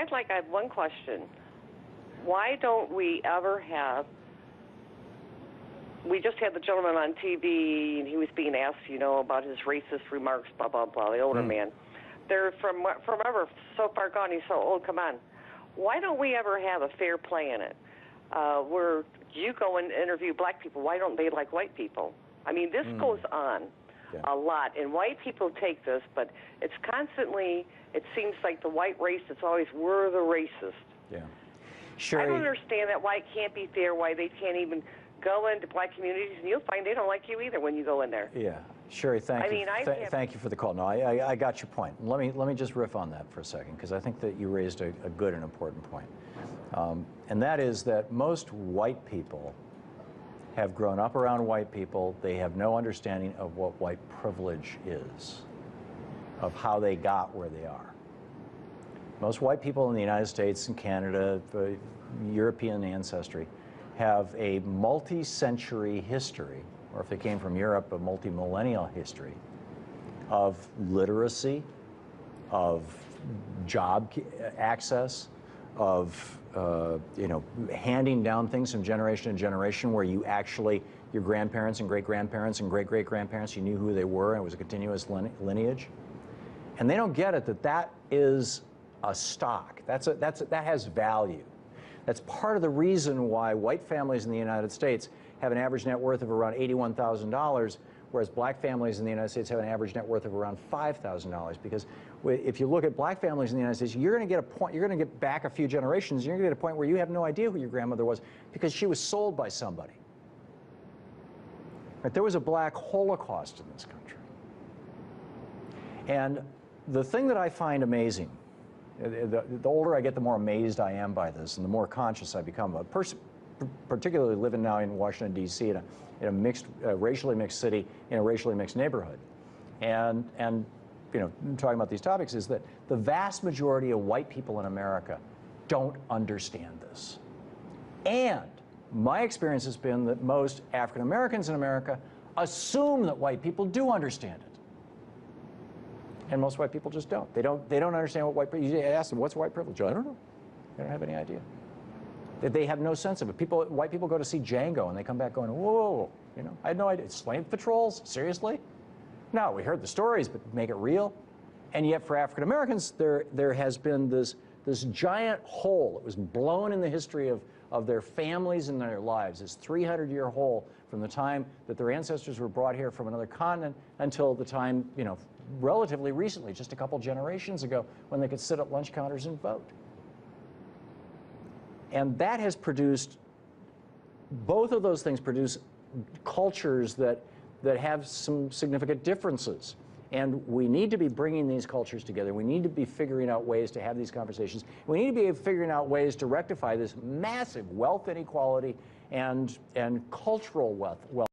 I have one question. Why don't we ever have, we just had the gentleman on TV, and he was being asked, about his racist remarks, blah, blah, blah, the older man. They're from ever so far gone, he's so old, come on. Why don't we ever have a fair play in it? Where you go and interview black people, why don't they like white people? I mean, this goes on a lot, and white people take this, but it's constantly, it seems like the white race, it's always, we're the racist. Yeah. Sure. I don't understand that, why it can't be fair, why they can't even go into black communities, and you'll find they don't like you either when you go in there. Yeah. Sherry, thank you. Thank you for the call. No, I got your point. Let me just riff on that for a second, because I think that you raised a good and important point. And that is that most white people have grown up around white people. They have no understanding of what white privilege is, of how they got where they are. Most white people in the United States and Canada, European ancestry, have a multi-century history, or if they came from Europe, a multi-millennial history of literacy, of job access, of handing down things from generation to generation, where you actually, your grandparents and great-grandparents and great-great-grandparents, you knew who they were, and it was a continuous lineage. And they don't get it that that is a stock. That has value. That's part of the reason why white families in the United States have an average net worth of around $81,000, whereas black families in the United States have an average net worth of around $5,000. Because if you look at black families in the United States, you're going to get a point, you're going to get back a few generations, you're going to get a point where you have no idea who your grandmother was because she was sold by somebody. Right? There was a black Holocaust in this country. And the thing that I find amazing, the older I get, the more amazed I am by this, and the more conscious I become. A person, particularly living now in Washington, D.C., in a mixed, racially mixed city, in a racially mixed neighborhood, and talking about these topics, is that the vast majority of white people in America don't understand this. And my experience has been that most African Americans in America assume that white people do understand it. And most white people just don't. They don't understand what white privilege. You ask them, what's white privilege? I don't know. They don't have any idea. They have no sense of it. White people go to see Django and they come back going, whoa, I had no idea. Slave patrols? Seriously? No, we heard the stories, but make it real. And yet for African Americans, there has been this giant hole that was blown in the history of their families and their lives, this 300-year hole from the time that their ancestors were brought here from another continent until the time, relatively recently, just a couple generations ago, when they could sit at lunch counters and vote. And that has produced, both of those things produce cultures that have some significant differences. And we need to be bringing these cultures together. We need to be figuring out ways to have these conversations. We need to be figuring out ways to rectify this massive wealth inequality and cultural wealth